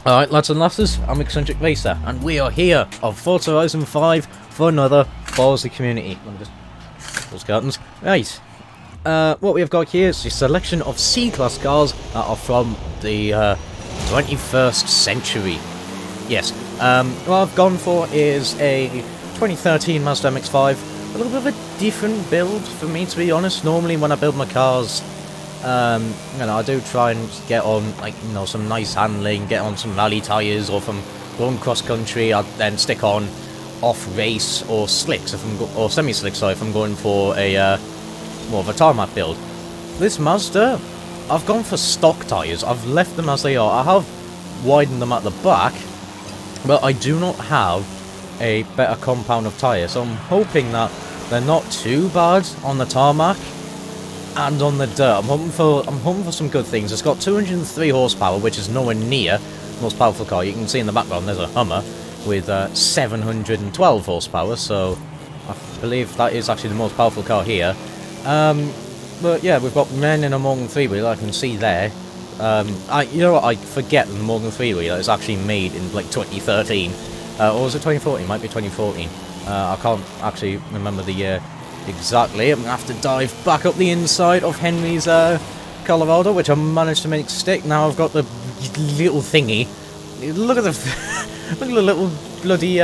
Alright lads and lasses, I'm Xcentric Racer, and we are here on Forza Horizon 5 for another Forza community. Let me just close curtains. Right, what we have got here is a selection of C-Class cars that are from the 21st century. Yes, what I've gone for is a 2013 Mazda MX-5, a little bit of a different build for me, to be honest. Normally when I build my cars, I do try and get on, like, some nice handling, get on some rally tyres, or if I'm going cross country, I'll then stick on off-race or slicks, or semi-slicks, sorry, if I'm going for a, more of a tarmac build. This Mazda, I've gone for stock tyres. I've left them as they are. I have widened them at the back, but I do not have a better compound of tyre, so I'm hoping that they're not too bad on the tarmac and on the dirt. I'm hoping for some good things. It's got 203 horsepower, which is nowhere near the most powerful car. You can see in the background there's a Hummer with 712 horsepower, so I believe that is actually the most powerful car here. But yeah, we've got men in a Morgan 3-wheeler, I can see there. You know what, I forget that the Morgan 3-wheeler is actually made in like 2013. Or was it 2014? It might be 2014. I can't actually remember the year exactly. I'm going to have to dive back up the inside of Henry's Colorado, which I managed to make stick. Now I've got the little thingy. Look at the look at the little bloody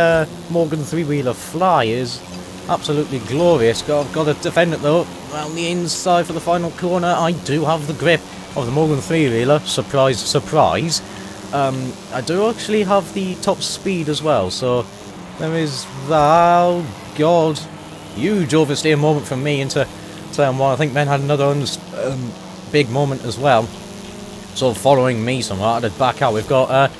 Morgan 3-wheeler fly. Is absolutely glorious. I've got to defend it though. Around the inside for the final corner. I do have the grip of the Morgan 3-wheeler. Surprise, surprise. I do actually have the top speed as well. So there is that. Oh God. Huge oversteer moment from me into turn 1. I think Ben had another big moment as well. So following me somewhere, I had to back out. We've got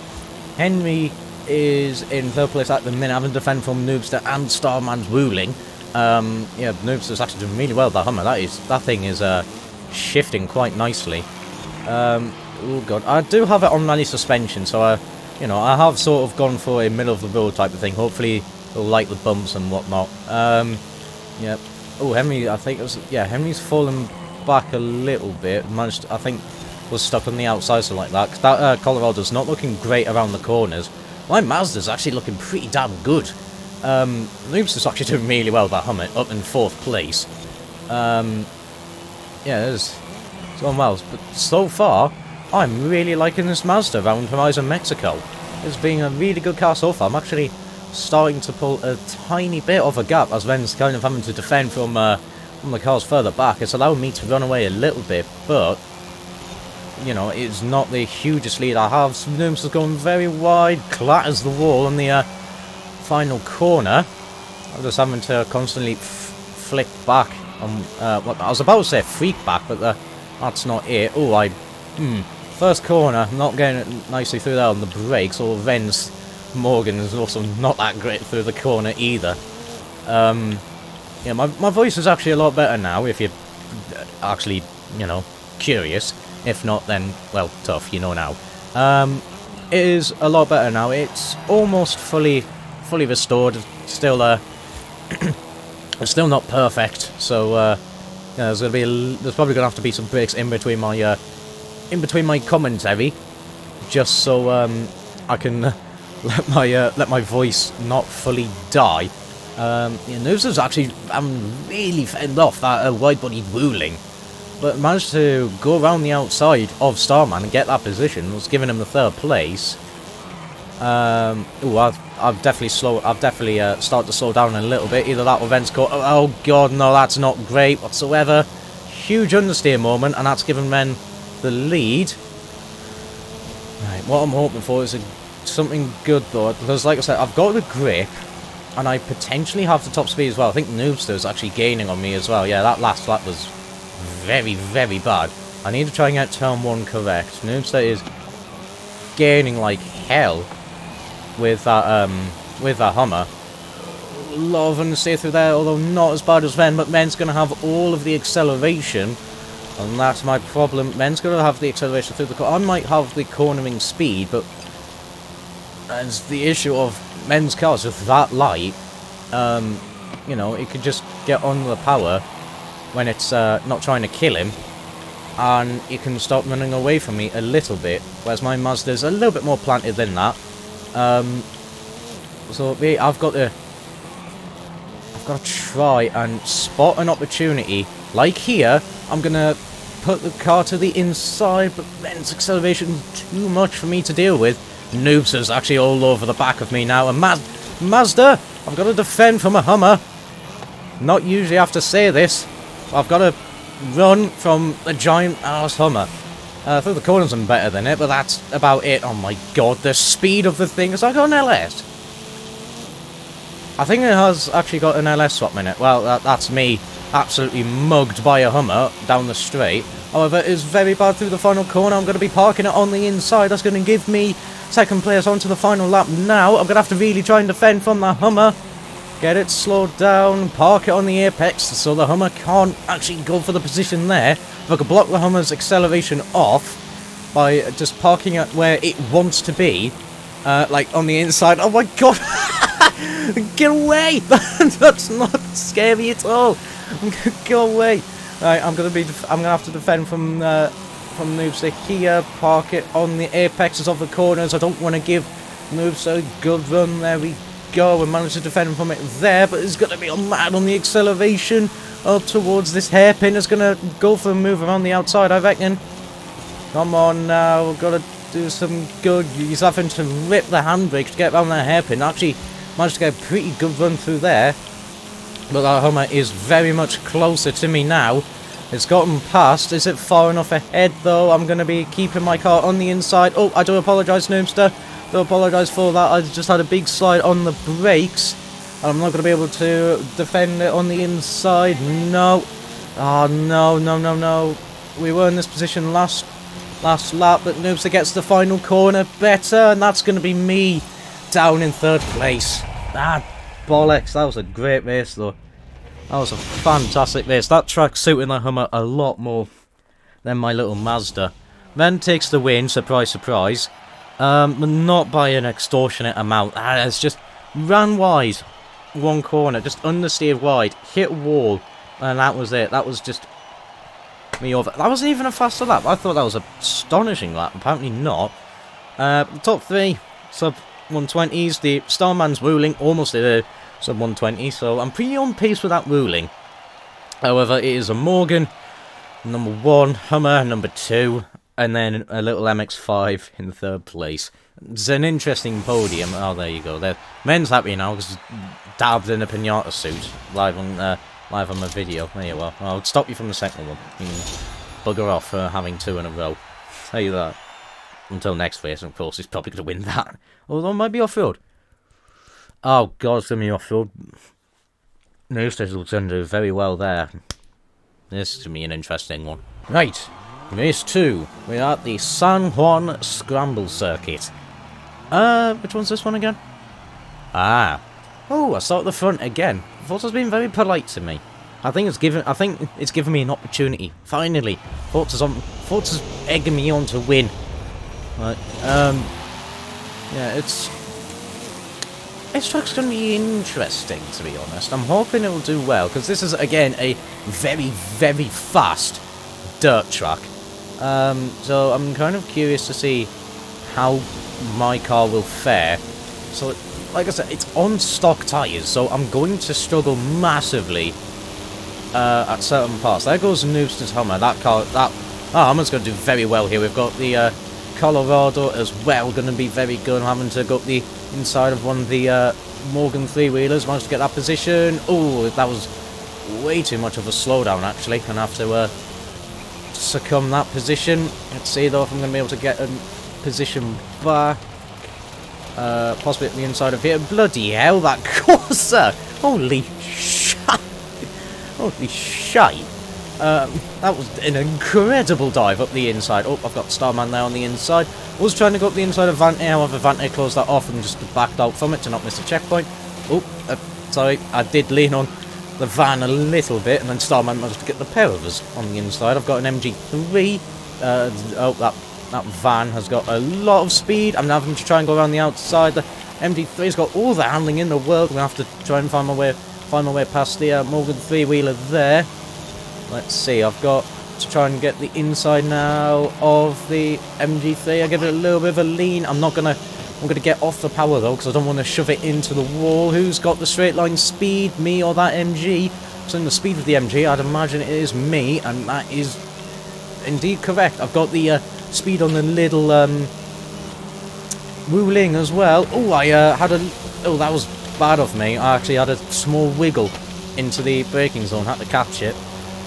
Henry is in third place at the minute, having to defend from Noobster and Starman's Wooling. Yeah, Noobster's actually doing really well with that Hummer. That thing is shifting quite nicely. Oh God, I do have it on rally suspension, so I have sort of gone for a middle of the road type of thing. Hopefully it'll like the bumps and whatnot. Yeah. Oh, Henry, I think it was, yeah, Henry's fallen back a little bit. I think, was stuck on the outside, so like that. Cause that Colorado's not looking great around the corners. My Mazda's actually looking pretty damn good. Noobs is actually doing really well with that Hummer, up in 4th place. Yeah, it's going well. But so far, I'm really liking this Mazda around Horizon Mexico. It's been a really good car so far. I'm actually starting to pull a tiny bit of a gap as Ben's kind of having to defend from the cars further back. It's allowing me to run away a little bit, but it's not the hugest lead I have. Nooms is going very wide, clatters the wall on the final corner. I'm just having to constantly flick back on what I was about to say, freak back, but that's not it. Oh, first corner, not getting it nicely through there on the brakes, or Ven's Morgan is also not that great through the corner either. Yeah, my voice is actually a lot better now, if you're actually, curious. If not, then, well, tough, now. It is a lot better now. It's almost fully restored. It's still, it's still not perfect, so, there's probably gonna have to be some breaks in between my commentary, just so, I can let my voice not fully die. Noobs was actually really fended off that wide-bodied Wooling, but managed to go around the outside of Starman and get that position. Was giving him the 3rd place. I've definitely started to slow down a little bit. Either that or Ven's caught. Oh God, no, that's not great whatsoever. Huge understeer moment, and that's given Men the lead. Right, what I'm hoping for is something good though, because like I said, I've got the grip, and I potentially have the top speed as well. I think Noobster is actually gaining on me as well. Yeah, that last lap was very, very bad. I need to try and get turn 1 correct. Noobster is gaining like hell with that Hummer. A lot of understeer through there, although not as bad as Ven, but Men's going to have all of the acceleration, and that's my problem. Men's going to have the acceleration through the corner. I might have the cornering speed, but that's the issue of Men's cars with that light. It could just get on the power when it's not trying to kill him, and you can stop running away from me a little bit, whereas my Mazda's a little bit more planted than that. So I've got to try and spot an opportunity. Like here, I'm gonna put the car to the inside, but then its acceleration is too much for me to deal with. Noobs is actually all over the back of me now, and Mazda, I've got to defend from a Hummer. Not usually have to say this, but I've got to run from a giant ass Hummer. Through the corners I'm better than it, but that's about it. Oh my god, the speed of the thing. Has I got an LS? I think it has actually got an LS swap in it. Well, that's me absolutely mugged by a Hummer down the straight. However, it is very bad through the final corner. I'm going to be parking it on the inside. That's going to give me second place onto the final lap. Now, I'm going to have to really try and defend from the Hummer. Get it slowed down, park it on the apex so the Hummer can't actually go for the position there. If I could block the Hummer's acceleration off by just parking it where it wants to be, like on the inside. Oh my god! Get away! That's not scary at all. Go away! Right, I'm gonna have to defend from Noobs here. Park it on the apexes of the corners. I don't want to give Noobs a good run. There we go, and manage to defend from it there, but it's going to be mad on the acceleration up towards this hairpin. It's going to go for a move around the outside, I reckon. Come on now, we've got to do some good. He's having to rip the handbrake to get around that hairpin. Actually, managed to get a pretty good run through there, but that Hummer is very much closer to me now. It's gotten past. Is it far enough ahead, though? I'm going to be keeping my car on the inside. Oh, I do apologise, Noobster. Do apologise for that. I just had a big slide on the brakes. I'm not going to be able to defend it on the inside. No. Oh, no. We were in this position last lap, but Noobster gets the final corner better, and that's going to be me down in third place. Ah, bollocks. That was a great race, though. That was a fantastic race. That track's suiting the Hummer a lot more than my little Mazda. Then takes the win, surprise, surprise. But not by an extortionate amount. It's just ran wide, one corner, just understeered wide, hit a wall, and that was it. That was just me over. That wasn't even a faster lap. I thought that was an astonishing lap. Apparently not. Top 3, sub 120s. The Starman's ruling almost did a sub 120, so I'm pretty on pace with that ruling. However, it is a Morgan, number 1, Hummer, number 2. And then a little MX-5 in third place. It's an interesting podium. Oh, there you go. Men's happy now because he's dabbed in a pinata suit live on my video. There you are. I'll stop you from the second one. You can bugger off for having 2 in a row. Tell you that. Until next race, of course, he's probably going to win that. Although it might be off-road. Oh, God, it's going to be off-road. Newsters will turn to do very well there. This is going to be an interesting one. Right. Race 2, we are at the San Juan Scramble Circuit. Which one's this one again? Ah. Oh, I start at the front again. Forza's been very polite to me. I think it's given me an opportunity. Finally. Forza's egging me on to win. Right, yeah, this track's going to be interesting, to be honest. I'm hoping it will do well, because this is, again, a very, very fast dirt track. So I'm kind of curious to see how my car will fare. So, like I said, it's on stock tyres, so I'm going to struggle massively at certain parts. There goes Noobster's Hummer. That Hummer's going to do very well here. We've got the Colorado as well, going to be very good. I'm having to go up the inside of one of the Morgan three-wheelers. Managed to get that position. Oh, that was way too much of a slowdown, actually. Going to have to succumb that position. Let's see though if I'm going to be able to get a position back. Possibly at the inside of here. Bloody hell, that Corsa! Holy shite! Holy shite! That was an incredible dive up the inside. Oh, I've got Starman there on the inside. I was trying to go up the inside of Vante, however Vante closed that off and just backed out from it to not miss a checkpoint. Oh, sorry, I did lean on the van a little bit, and then Starman managed to get the pair of us on the inside. I've got an MG3. Oh, that van has got a lot of speed. I'm having to try and go around the outside. The MG3's got all the handling in the world. I'm going to have to try and find my way past the Morgan three-wheeler there. Let's see, I've got to try and get the inside now of the MG3. I give it a little bit of a lean. I'm gonna get off the power though, because I don't want to shove it into the wall. Who's got the straight line speed, me or that MG? So in the speed of the MG, I'd imagine it is me, and that is indeed correct. I've got the speed on the little Wuling as well. Oh, I had a... Oh, that was bad of me. I actually had a small wiggle into the braking zone, had to catch it.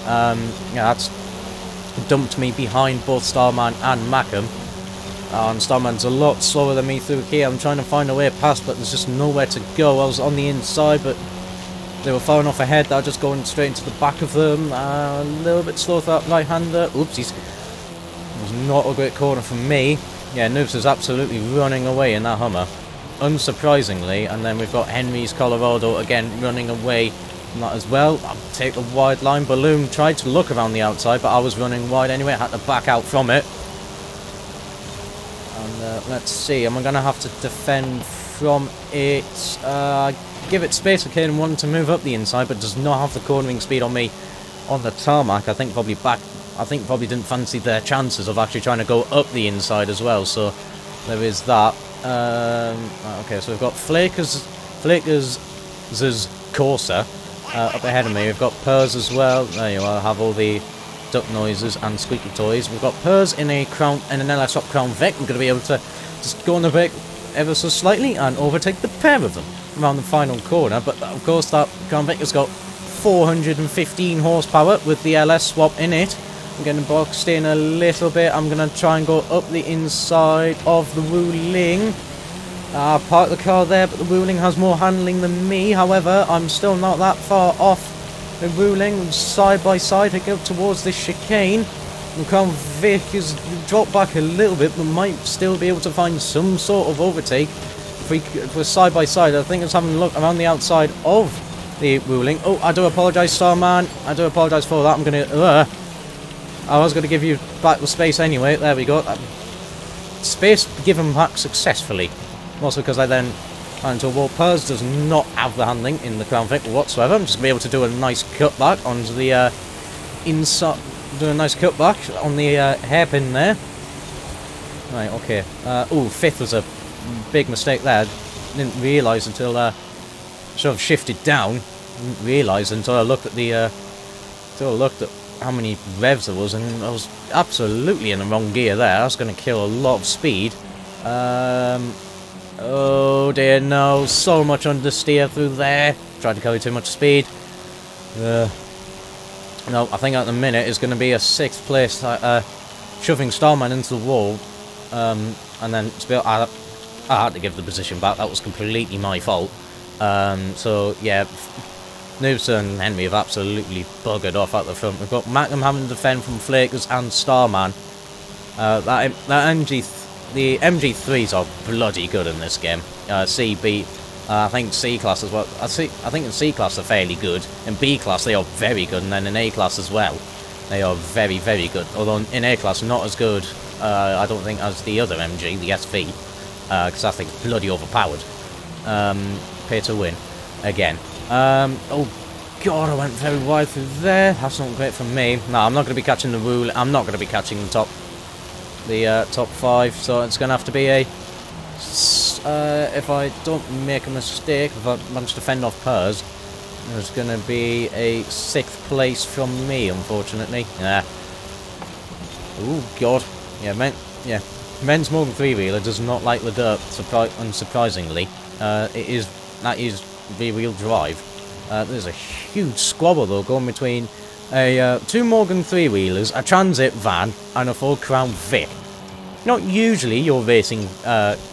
Yeah, that's dumped me behind both Starman and Mackham. And Starman's a lot slower than me through here. I'm trying to find a way past, but there's just nowhere to go. I was on the inside, but they were far enough ahead that I was just going straight into the back of them. A little bit slow for that right-hander. Oopsies. It was not a great corner for me. Yeah, Noobs is absolutely running away in that Hummer, unsurprisingly. And then we've got Henry's Colorado again running away from that as well. I'll take the wide line. Balloon tried to look around the outside, but I was running wide anyway. I had to back out from it. And let's see, am I going to have to defend from it? Give it space for Caden wanting to move up the inside, but does not have the cornering speed on me on the tarmac. I think probably didn't fancy their chances of actually trying to go up the inside as well, so there is that. Okay, so we've got Flaker's Corsa up ahead of me. We've got Purrs as well. There you are, have all the duck noises and squeaky toys. We've got Purrs in an LS Top Crown Vic. I'm going to be able to just go on the Vic ever so slightly and overtake the pair of them around the final corner, but of course that Crown Vic has got 415 horsepower with the LS swap in it. I'm getting boxed in a little bit. I'm going to try and go up the inside of the Wuling. Park the car there, but the Wuling has more handling than me. However, I'm still not that far off the Wuling. Side by side, I go towards this chicane. The Crown Vic is dropped back a little bit, but might still be able to find some sort of overtake. If we're side by side, I think it's having a look around the outside of the Wuling. Oh, I do apologise, Starman. I do apologise for that. I'm going to... I was going to give you back the space anyway. There we go. Space given back successfully. Also because I then ran into a wall. Purrs does not have the handling in the Crown Vic whatsoever. I'm just going to be able to do a nice cutback onto the inside. Do a nice cutback on the hairpin there. Right, okay. Oh, fifth was a big mistake there. Didn't realise until sort of shifted down. Didn't realise until I looked at the how many revs there was, and I was absolutely in the wrong gear there. I was going to kill a lot of speed. Oh dear, no. So much understeer through there. Tried to carry too much speed. No, I think at the minute it's going to be a 6th place shoving Starman into the wall. And then I had to give the position back. That was completely my fault. So, yeah. Noobs and Henry have absolutely buggered off at the front. We've got Mackham having to defend from Flakers and Starman. The MG3s are bloody good in this game. CB, I think C class as well. I think in C class they're fairly good. In B class they are very good, and then in A class as well, they are very, very good. Although in A class not as good, I don't think, as the other MG, the SV, because I think it's bloody overpowered. Pay to win again. Oh god, I went very wide through there. That's not great for me. No, I'm not going to be catching the rule. I'm not going to be catching the top 5. So it's going to have to be a if I don't make a mistake, if I manage to fend off Purrs, there's going to be a 6th place from me, unfortunately. Yeah. Oh god. Yeah, men's Morgan 3-wheeler does not like the dirt. Unsurprisingly, that is rear-wheel drive. There's a huge squabble though going between a 2 Morgan 3-wheelers, a Transit van, and a full Crown Vic. Not usually your racing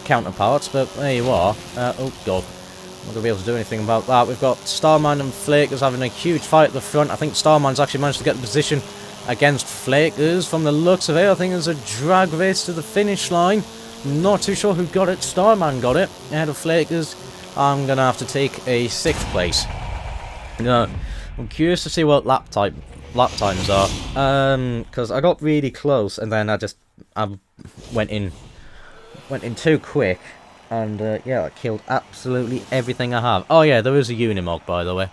counterparts, but there you are. Oh god, I'm not going to be able to do anything about that. We've got Starman and Flakers having a huge fight at the front. I think Starman's actually managed to get the position against Flakers. From the looks of it, I think there's a drag race to the finish line. Not too sure who got it. Starman got it ahead of Flakers. I'm going to have to take a 6th place. I'm curious to see what lap times are. Because I got really close and then I went in too quick. And yeah, I killed absolutely everything I have. Oh yeah, there is a Unimog, by the way.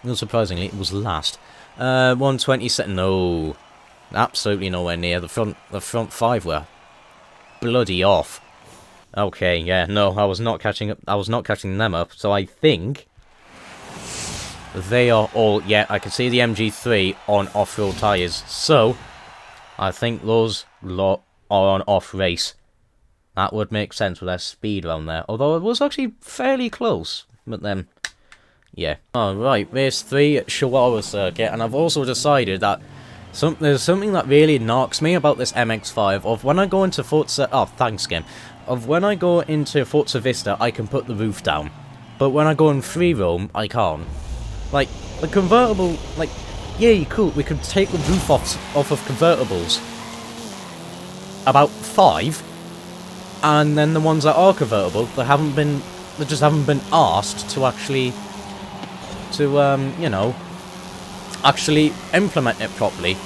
Not surprisingly, it was last. 120 second. No. Absolutely nowhere near. The front five were bloody off. Okay, yeah, no, I was not catching them up, so I think they are all, yeah, I can see the MG3 on off-road tyres, so I think those lot are on off-race. That would make sense with their speed around there, although it was actually fairly close, but then, yeah. Alright, race 3 at Chihuahua Circuit, and I've also decided that there's something that really knocks me about this MX-5, of when I go into Forza, when I go into Forza Vista, I can put the roof down, but when I go in free roam, I can't. Like, the convertible, like, yeah, cool, we could take the roof off of convertibles. About 5, and then the ones that are convertible, they just haven't been asked to actually, you know, actually implement it properly.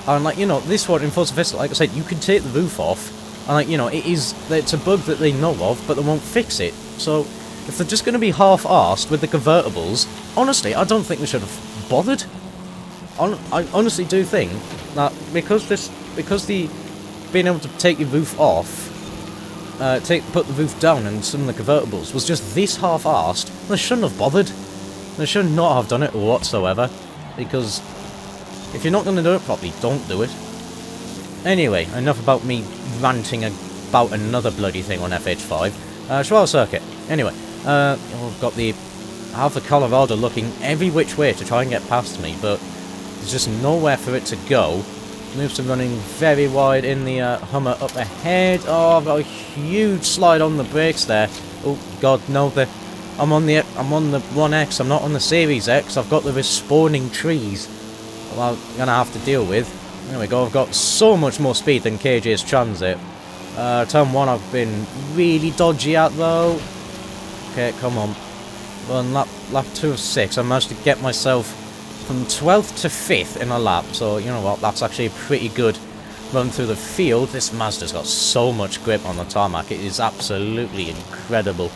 And, like, you know, this one in Forza Vista, like I said, you can take the roof off, and, like, you know, it's a bug that they know of, but they won't fix it. So, if they're just going to be half-arsed with the convertibles, honestly, I don't think they should have bothered. I honestly do think that because being able to take your roof off, put the roof down in some of the convertibles was just this half-arsed, they shouldn't have bothered. They should not have done it whatsoever, because if you're not going to do it properly, don't do it. Anyway, enough about me ranting about another bloody thing on FH5. Chihuahua Circuit. Anyway, we've got I have the Colorado looking every which way to try and get past me, but there's just nowhere for it to go. Moves to running very wide in the Hummer up ahead. Oh, I've got a huge slide on the brakes there. Oh God, no! I'm on the 1X. I'm not on the Series X. I've got the respawning trees. Well, I'm gonna have to deal with. There we go. I've got so much more speed than KJ's Transit. Turn 1 I've been really dodgy at though. Okay, come on. Run lap 2 of 6. I managed to get myself from 12th to 5th in a lap. So, you know what, that's actually a pretty good run through the field. This Mazda's got so much grip on the tarmac. It is absolutely incredible.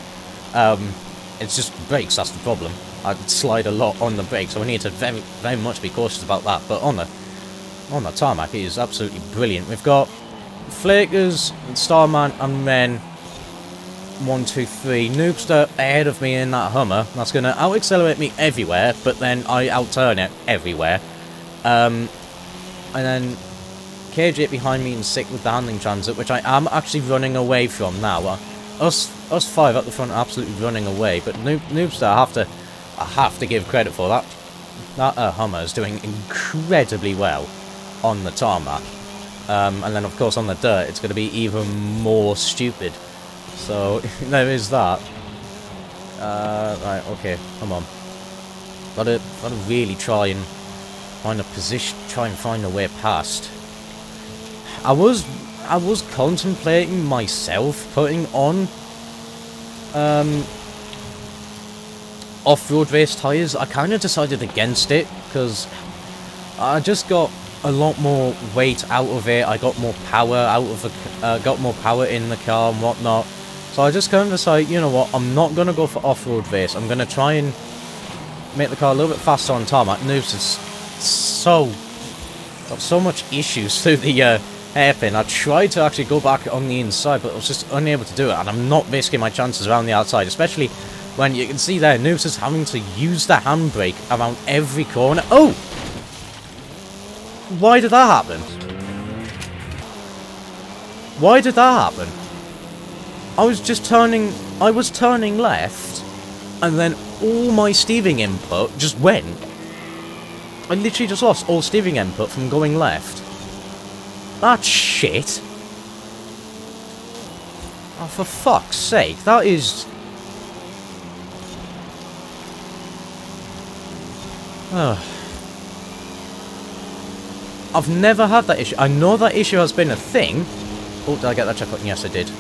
It's just brakes, that's the problem. I slide a lot on the brakes, so we need to very, very much be cautious about that. But on the tarmac, it is absolutely brilliant. We've got Flakers, Starman, and then 1, 2, 3. Noobster ahead of me in that Hummer. That's going to out-accelerate me everywhere, but then I out-turn it everywhere. And then KJ behind me in 6th with the Handling Transit, which I am actually running away from now. Us 5 at the front are absolutely running away, but Noobster, I have to give credit for that. That Hummer is doing incredibly well on the tarmac. And then, of course, on the dirt, it's going to be even more stupid. So, there is that. Right, okay, come on. Gotta really try and find a position, try and find a way past. I was contemplating myself putting on off-road race tyres. I kind of decided against it because I just got a lot more weight out of it. I got more power got more power in the car and whatnot. So I just kind of decided, you know what, I'm not gonna go for off-road race. I'm gonna try and make the car a little bit faster on tarmac. Noobs is got so much issues through the hairpin. I tried to actually go back on the inside, but I was just unable to do it, and I'm not risking my chances around the outside, especially when you can see there, Noobs is having to use the handbrake around every corner. Oh! Why did that happen? Why did that happen? I was turning left, and then all my steering input just went. I literally just lost all steering input from going left. That's shit. Oh, for fuck's sake, that is... I've never had that issue. I know that issue has been a thing. Oh, did I get that check button? Yes, I did.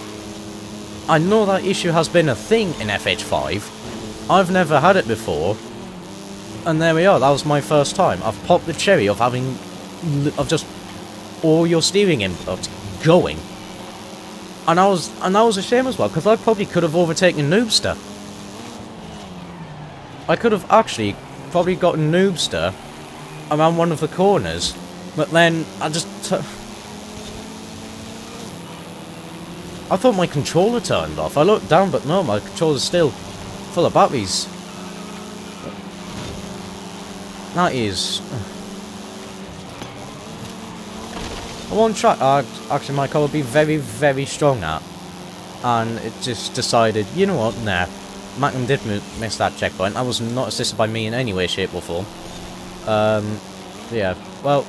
I know that issue has been a thing in FH5. I've never had it before. And there we are, that was my first time. I've popped the cherry of having... of just all your steering input going. And that was a shame as well, because I probably could have overtaken Noobster. I could have actually probably gotten Noobster around one of the corners But then, I thought my controller turned off. I looked down, but no, my controller's still full of batteries. That is... one track actually my car would be very, very strong at. And it just decided, you know what, nah. Magnum did miss that checkpoint. That was not assisted by me in any way, shape or form. Yeah, well...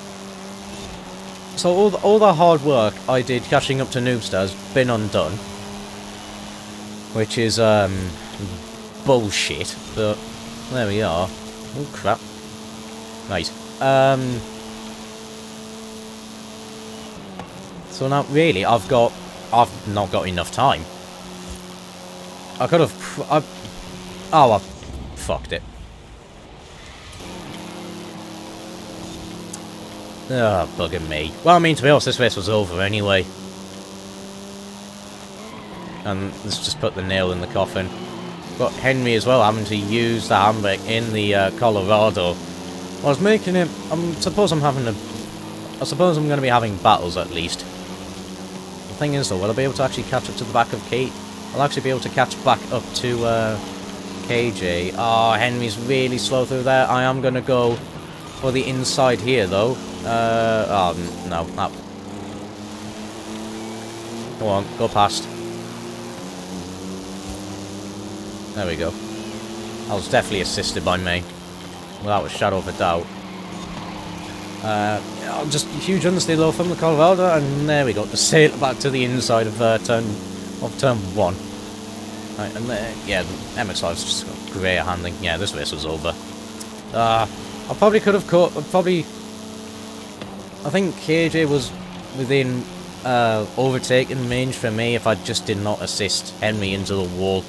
So all the hard work I did catching up to Noobster has been undone. Which is, bullshit. But, there we are. Oh, crap. Right. So now, really, I've not got enough time. I could have... oh, I fucked it. Oh, bugging me. Well, I mean, to be honest, this race was over anyway. And let's just put the nail in the coffin. Got Henry as well having to use the handbrake in the Colorado. I was making it... I suppose I'm going to be having battles at least. The thing is though, will I be able to actually catch up to the back of Kate? I'll actually be able to catch back up to KJ. Oh, Henry's really slow through there. I am going to go for the inside here though. Oh, no. Go on, go past. There we go. I was definitely assisted by me. Without a shadow of a doubt. Just huge understeer low from the Colorado, and there we go. To sail back to the inside of turn 1. Right, and yeah, the MX-5's just got great handling. Yeah, this race was over. I probably could have caught. I think KJ was within overtaking range for me if I just did not assist Henry into the wall.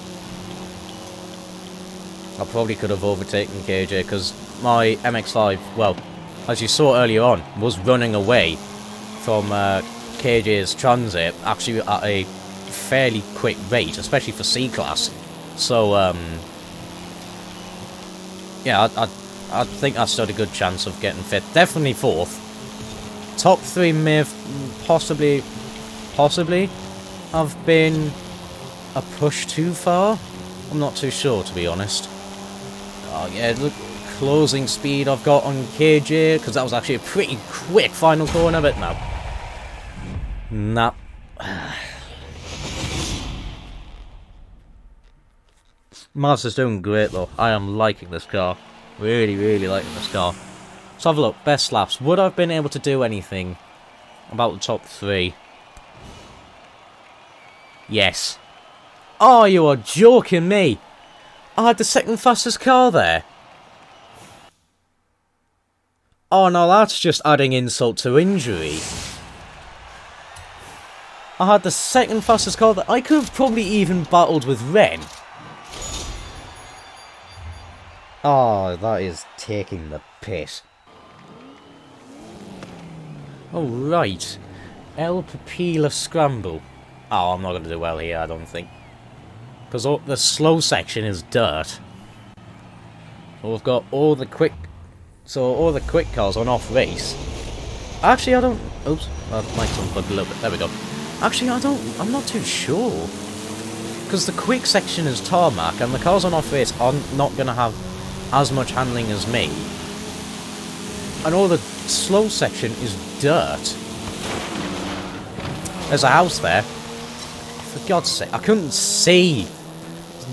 I probably could have overtaken KJ because my MX-5, well, as you saw earlier on, was running away from KJ's Transit, actually at a fairly quick rate, especially for C-Class. So, yeah, I think I stood a good chance of getting 5th. Definitely 4th. Top 3 may have possibly have been a push too far. I'm not too sure, to be honest. Oh, yeah, look, closing speed I've got on KJ, because that was actually a pretty quick final corner, but no. Nah. Mazda's doing great, though. I am liking this car. Really, really liking this car. Let's have a look. Best laps. Would I have been able to do anything about the top 3? Yes. Oh, you are joking me. I had the second fastest car there. Oh no, that's just adding insult to injury. I had the second fastest car that I could have probably even battled with Ren. Oh, that is taking the piss. Oh, right. El PIPILA Scramble. Oh, I'm not going to do well here, I don't think. Because the slow section is dirt. So we've got all the quick... So all the quick cars on off race. Actually, I don't... Oops. That might unplug a little bit. There we go. Actually, I'm not too sure. Because the quick section is tarmac, and the cars on off race are not going to have as much handling as me. And all the slow section is dirt. There's a house there. For God's sake, I couldn't see.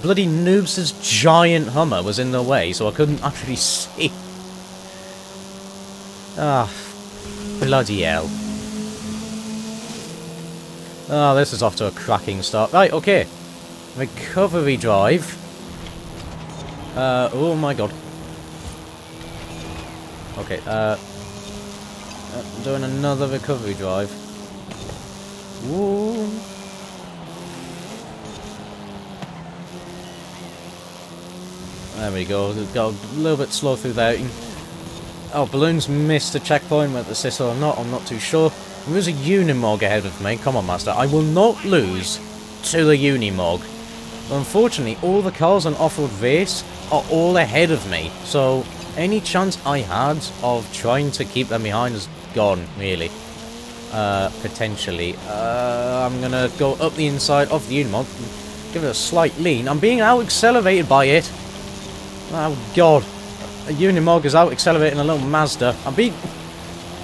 Bloody Noob's giant Hummer was in the way, so I couldn't actually see. Ah, bloody hell. Oh, this is off to a cracking start. Right, okay. Recovery drive. Oh my god. Okay, doing another recovery drive. Woo. There we go. Got a little bit slow through there. Oh, Balloons missed a checkpoint with assist or not, I'm not too sure. There's a Unimog ahead of me. Come on, Master. I will not lose to the Unimog. But unfortunately, all the cars on off-road race are all ahead of me. So, any chance I had of trying to keep them behind has gone, really. Potentially. I'm gonna go up the inside of the Unimog, give it a slight lean. I'm being out-accelerated by it. Oh, God. A Unimog is out-accelerating a little Mazda.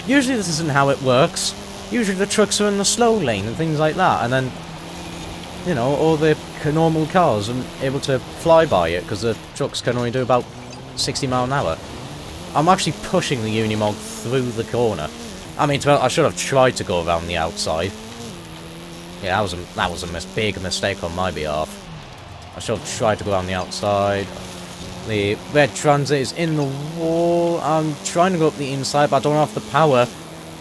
Usually this isn't how it works. Usually the trucks are in the slow lane and things like that, and then, you know, all the normal cars are able to fly by it, because the trucks can only do about 60 miles an hour. I'm actually pushing the Unimog through the corner. I mean, I should have tried to go around the outside. Yeah, that was a big mistake on my behalf. I should have tried to go around the outside. The red transit is in the wall. I'm trying to go up the inside, but I don't have the power.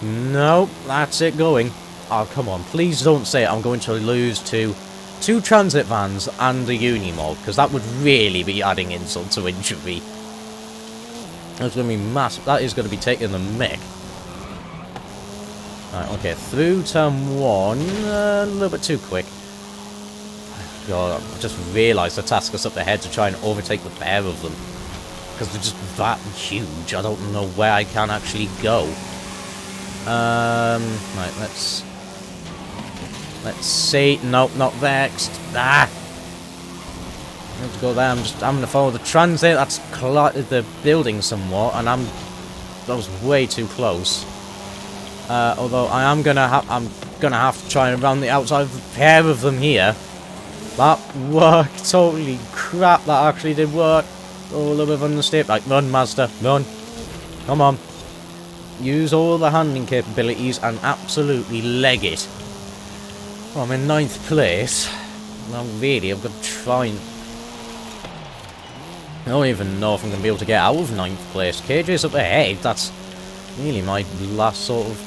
Nope, that's it going. Oh, come on. Please don't say I'm going to lose to two transit vans and a Unimog, because that would really be adding insult to injury. That's going to be massive. That is going to be taking the mick. Right, okay, through turn 1, a little bit too quick. God, I just realised the task is up ahead to try and overtake the pair of them. Because they're just that huge, I don't know where I can actually go. Right, let's see. Nope, not vexed. Ah! I have to go there. I'm going to follow the transit. That's collided the building somewhat, and that was way too close. Although I'm gonna have to try and round the outside of a pair of them here. That worked. Holy crap, that actually did work. Oh, a little bit of understeer. Like, run, Mazda, run. Come on. Use all the handling capabilities and absolutely leg it. Well, I'm in 9th place. Now, really, I've got to try and... I don't even know if I'm going to be able to get out of 9th place. KJ's up ahead. That's really my last sort of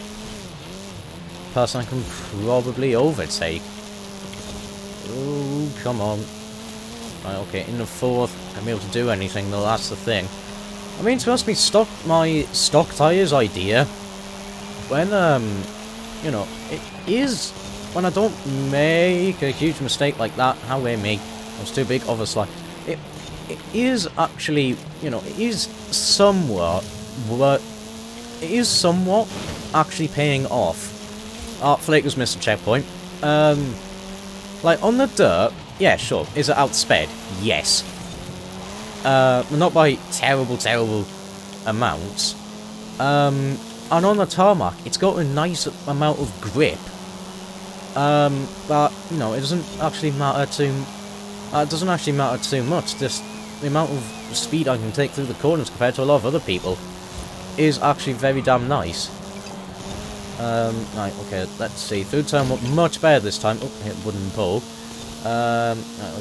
person I can probably overtake. Oh, come on. Right, okay, in the 4th, I'm able to do anything though, that's the thing. I mean, to be honest, my stock tyres idea, when, you know, it is, when I don't make a huge mistake like that, however me, it was too big of a slide, it is actually, you know, it is somewhat actually paying off. Flaker's missed a checkpoint. Like, on the dirt, yeah, sure. Is it outsped? Yes. Not by terrible amounts. And on the tarmac, it's got a nice amount of grip. But, you know, it doesn't actually matter too much. Just the amount of speed I can take through the corners compared to a lot of other people is actually very damn nice. Right, okay, let's see. Through turn 1, much better this time. Oh, hit wooden pole. Right,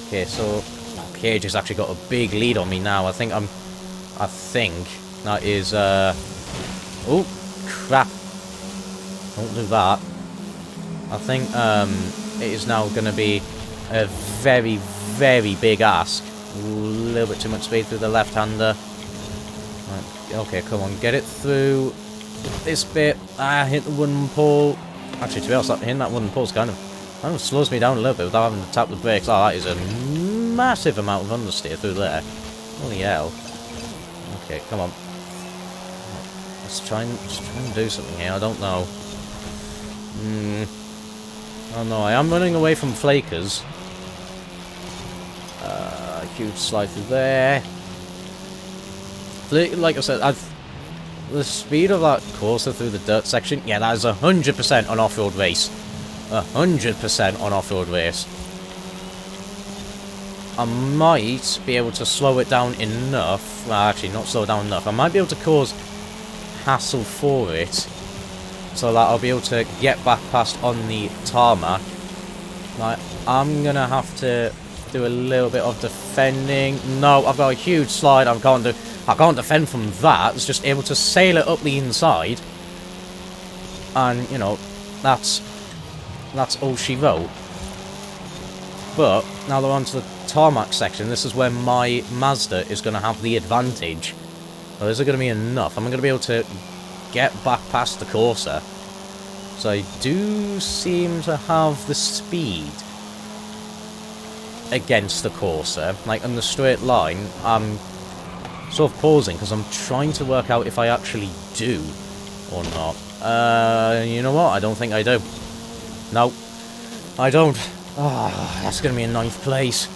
okay, so Cage has actually got a big lead on me now. I think that is, oh, crap. Don't do that. I think, it is now going to be a very, very big ask. A little bit too much speed through the left-hander. Right, okay, come on, get it through this bit. Hit the wooden pole. Actually, to be honest, hitting that wooden pole kind of slows me down a little bit without having to tap the brakes. Oh, that is a massive amount of understeer through there. Holy hell. Okay, come on. Let's try and do something here. I don't know. Oh no, I am running away from flakers. Huge slide through there. Like I said, the speed of that courser through the dirt section, yeah, that is 100% an off-road race. 100% on off-road race. I might be able to slow it down enough. Well, actually, not slow it down enough. I might be able to cause hassle for it, so that I'll be able to get back past on the tarmac. Like, I'm gonna have to do a little bit of defending. No, I've got a huge slide. I can't defend from that. It's just able to sail it up the inside, and you know, that's all she wrote. But now they're onto the tarmac section. This is where my Mazda is going to have the advantage. Well, is it going to be enough? I'm going to be able to get back past the Corsa. So I do seem to have the speed against the Corsa. Like, on the straight line, I'm sort of pausing because I'm trying to work out if I actually do or not. You know what? I don't think I do. No, I don't. Oh, that's going to be a ninth place.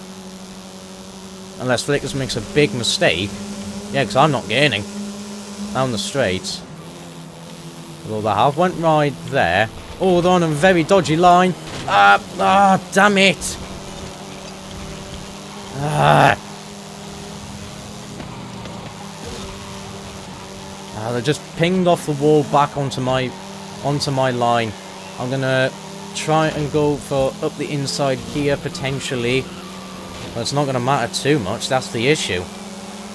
Unless Flickers makes a big mistake. Yeah, because I'm not gaining. Down the straights. Although the half went right there. Oh, they're on a very dodgy line. Damn it. They just pinged off the wall back onto my line. I'm gonna try and go for up the inside here potentially. But it's not gonna matter too much. That's the issue.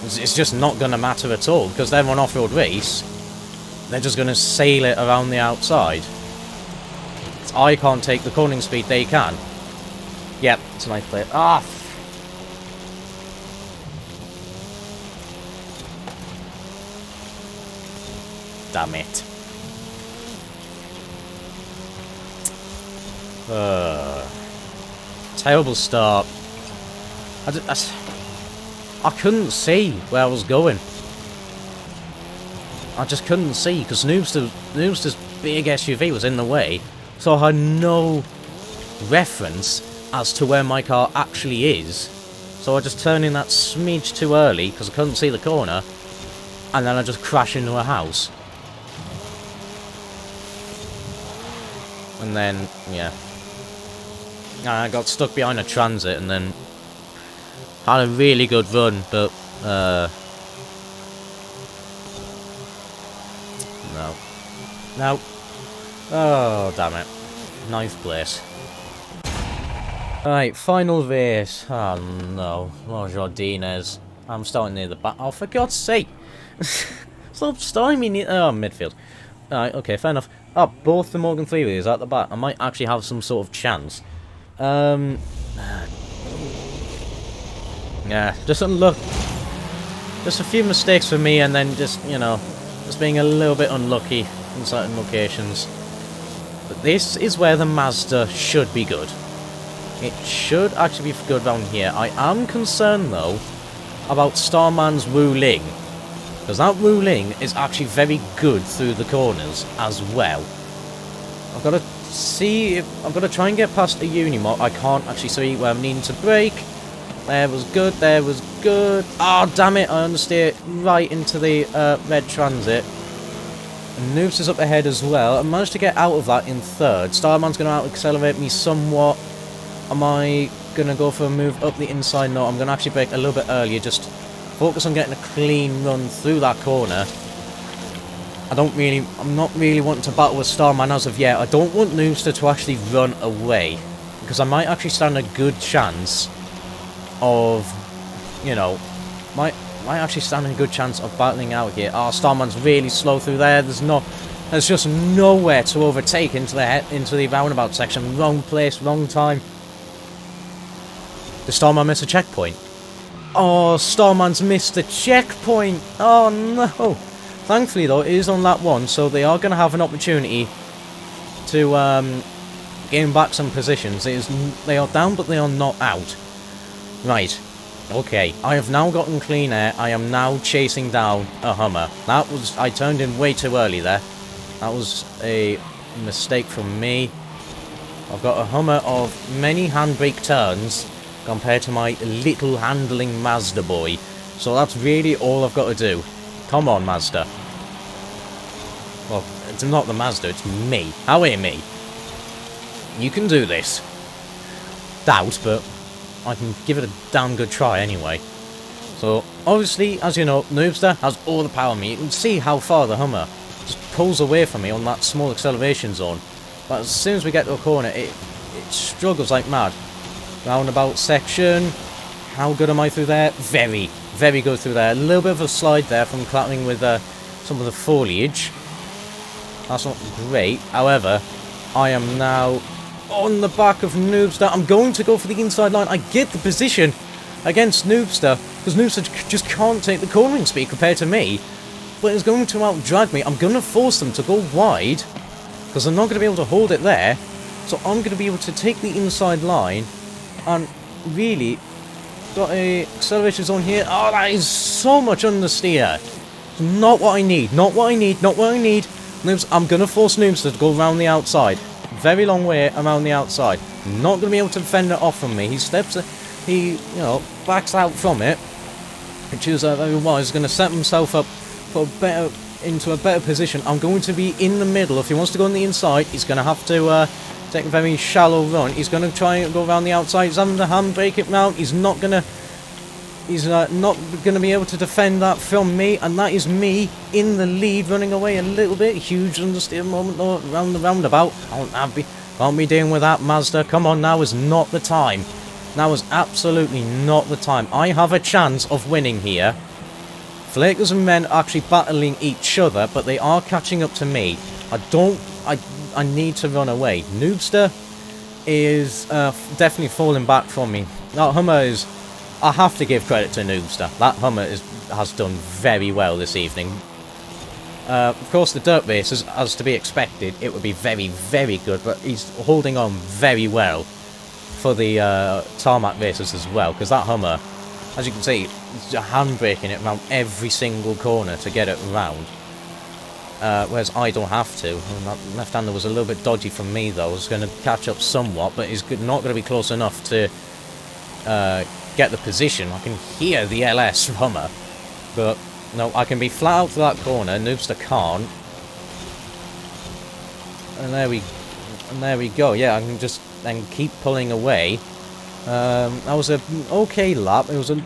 It's just not gonna matter at all because they're on off-road race. They're just gonna sail it around the outside. I can't take the cornering speed. They can. Yep, it's a nice play. Damn it. Terrible start. I couldn't see where I was going. I just couldn't see because Noobster's big SUV was in the way, so I had no reference as to where my car actually is. So I just turned in that smidge too early because I couldn't see the corner, and then I just crashed into a house. And then, yeah. I got stuck behind a transit and then had a really good run, but, no. No. Oh, damn it. Ninth place. Alright, final race. Oh, no. Oh, Jardines. I'm starting near the back. Oh, for God's sake. Stop starting me near... Oh, midfield. Alright, okay, fair enough. Oh, both the Morgan 3 wheels at the back. I might actually have some sort of chance. Yeah, just unluck. Just a few mistakes for me, and then just, you know, just being a little bit unlucky in certain locations. But this is where the Mazda should be good. It should actually be good down here. I am concerned, though, about Starman's Wu-Ling. Because that Wu-Ling is actually very good through the corners as well. I've got to see if... I've got to try and get past a Unimog. I can't actually see where I'm needing to brake. There was good, there was good. Oh, damn it, I understeer right into the red transit. And Noobs is up ahead as well. I managed to get out of that in third. Starman's going to out-accelerate me somewhat. Am I going to go for a move up the inside? No, I'm going to actually brake a little bit earlier. Just focus on getting a clean run through that corner. I'm not really wanting to battle with Starman as of yet. I don't want Noobster to actually run away. Because I might actually stand a good chance of, you know, might actually stand a good chance of battling out here. Oh, Starman's really slow through there. There's just nowhere to overtake into the roundabout section. Wrong place, wrong time. Did Starman miss a checkpoint? Oh, Starman's missed the checkpoint. Oh no. Thankfully though, it is on lap 1, so they are going to have an opportunity to gain back some positions. They are down, but they are not out. Right. Okay. I have now gotten clean air. I am now chasing down a Hummer. I turned in way too early there. That was a mistake from me. I've got a Hummer of many handbrake turns compared to my little handling Mazda boy. So that's really all I've got to do. Come on, Mazda. Well, it's not the Mazda, it's me. How are me? You can do this. Doubt, but I can give it a damn good try anyway. So, obviously, as you know, Noobster has all the power on me. You can see how far the Hummer just pulls away from me on that small acceleration zone. But as soon as we get to a corner, it struggles like mad. Roundabout section. How good am I through there? Very, very good through there. A little bit of a slide there from clattering with some of the foliage. That's not great. However, I am now on the back of Noobster. I'm going to go for the inside line. I get the position against Noobster because Noobster just can't take the cornering speed compared to me. But it's going to out-drag me. I'm going to force them to go wide because I'm not going to be able to hold it there. So I'm going to be able to take the inside line and really got a acceleration zone here. Oh, that is so much understeer. Not what I need. Not what I need. Not what I need. Noobs, I'm going to force Noobs to go around the outside. Very long way around the outside. Not going to be able to fend it off from me. He, you know, backs out from it, which is very wise. He's going to set himself up for into a better position. I'm going to be in the middle. If he wants to go on the inside, he's going to have to take a very shallow run. He's going to try and go around the outside. He's having to handbrake it round. He's not going to be able to defend that from me, and that is me in the lead, running away a little bit. Huge understeer moment though, around the roundabout. Can't be dealing with that, Mazda. Come on, now is not the time. Now is absolutely not the time. I have a chance of winning here. Flakers and men are actually battling each other, but they are catching up to me. I need to run away. Noobster is definitely falling back from me. That Hummer is... I have to give credit to Noobster. That Hummer has done very well this evening. Of course, the dirt races, as to be expected, it would be very, very good, but he's holding on very well for the tarmac races as well, because that Hummer, as you can see, is handbraking it around every single corner to get it around. Whereas I don't have to. And that left-hander was a little bit dodgy from me, though. I was going to catch up somewhat, but he's not going to be close enough to get the position. I can hear the LS Hummer, but no, I can be flat out to that corner. Noobster can't. And there we go. Yeah, I can just then keep pulling away. That was an okay lap. It was a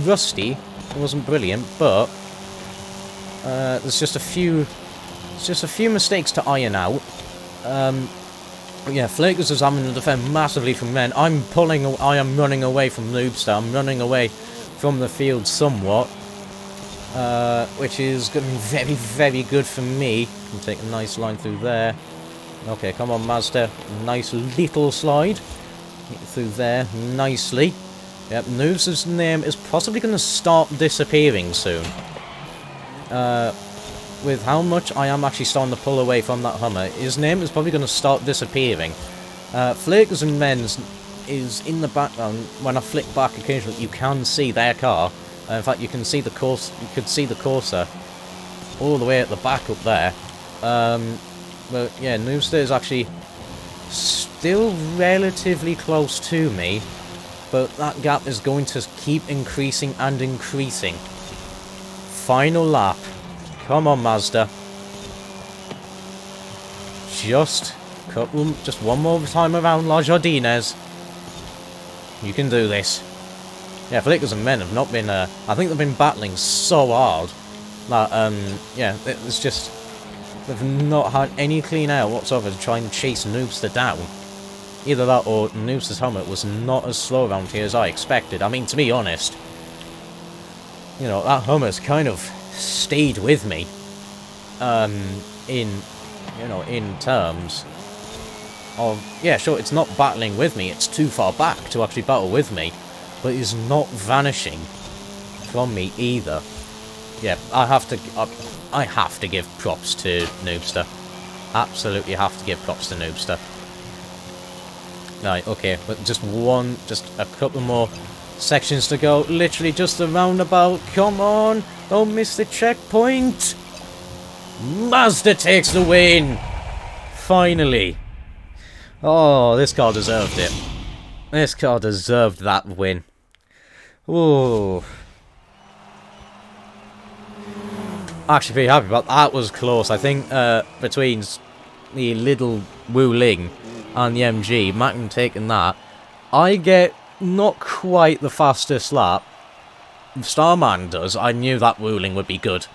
rusty. It wasn't brilliant, but there's just a few mistakes to iron out. Yeah, Flakers is having to defend massively from men. I am running away from Noobster. I'm running away from the field somewhat, which is going to be very, very good for me. Can take a nice line through there. Okay, come on, Mazda. Nice little slide. Get through there nicely. Yep, Noobster's name is possibly going to start disappearing soon. With how much I am actually starting to pull away from that Hummer, his name is probably going to start disappearing. Flakers and Men's is in the background. When I flick back occasionally, you can see their car. In fact, you can see the course. You could see the Corsa all the way at the back up there. But yeah, Noobster is actually still relatively close to me, but that gap is going to keep increasing and increasing. Final lap. Come on, Mazda. Just one more time around La Jardines. You can do this. Yeah, Flakers and Men have not been, I think they've been battling so hard that, yeah, it's just, they've not had any clean air whatsoever to try and chase Noobster down. Either that or Noobster's helmet was not as slow around here as I expected. I mean, to be honest, you know, that Hummer's kind of stayed with me, in terms of, yeah, sure, it's not battling with me, it's too far back to actually battle with me, but it's not vanishing from me either. Yeah, I have to give props to Noobster. Absolutely have to give props to Noobster. Right, okay, but just a couple more sections to go. Literally just a roundabout. Come on, don't miss the checkpoint. Mazda takes the win. Finally. Oh, this car deserved it. This car deserved that win. Ooh. Actually pretty happy about that. That was close. I think between the little Wu Ling and the MG, Macklin taking that, I get not quite the fastest lap. Starman does. I knew that Wu Ling would be good.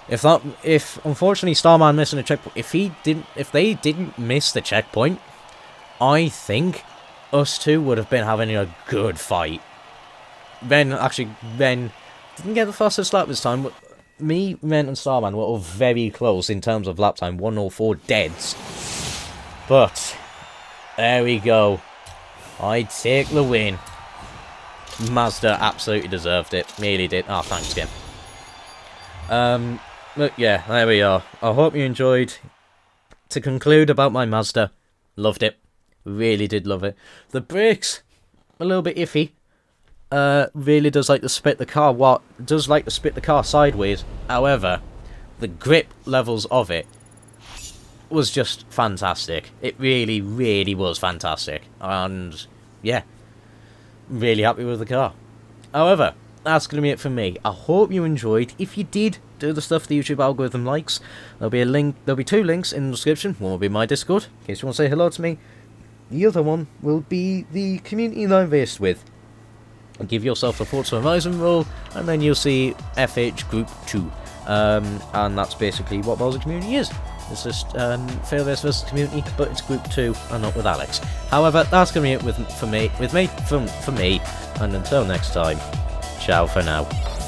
If unfortunately Starman missing a checkpoint, if they didn't miss the checkpoint, I think us two would have been having a good fight. Ben didn't get the fastest lap this time, but me, Ren and Starman were all very close in terms of lap time, 104 deads. But there we go. I take the win. Mazda absolutely deserved it. Really did. Oh, thanks again. But yeah, there we are. I hope you enjoyed. To conclude about my Mazda, loved it. Really did love it. The brakes, a little bit iffy. Really does like to spit the car. Does like to spit the car sideways. However, the grip levels of it was just fantastic. It really, really was fantastic. And yeah, really happy with the car. However, that's going to be it from me. I hope you enjoyed. If you did, do the stuff the YouTube algorithm likes. There'll be a link. There'll be 2 links in the description. One will be my Discord, in case you want to say hello to me. The other one will be the community that I'm based with. And give yourself the Forza Horizon role, and then you'll see FH Group 2. And that's basically what Forza Community is. It's just Failbase versus Community, but it's Group 2 and not with Alex. However, that's going to be it for me, and until next time, ciao for now.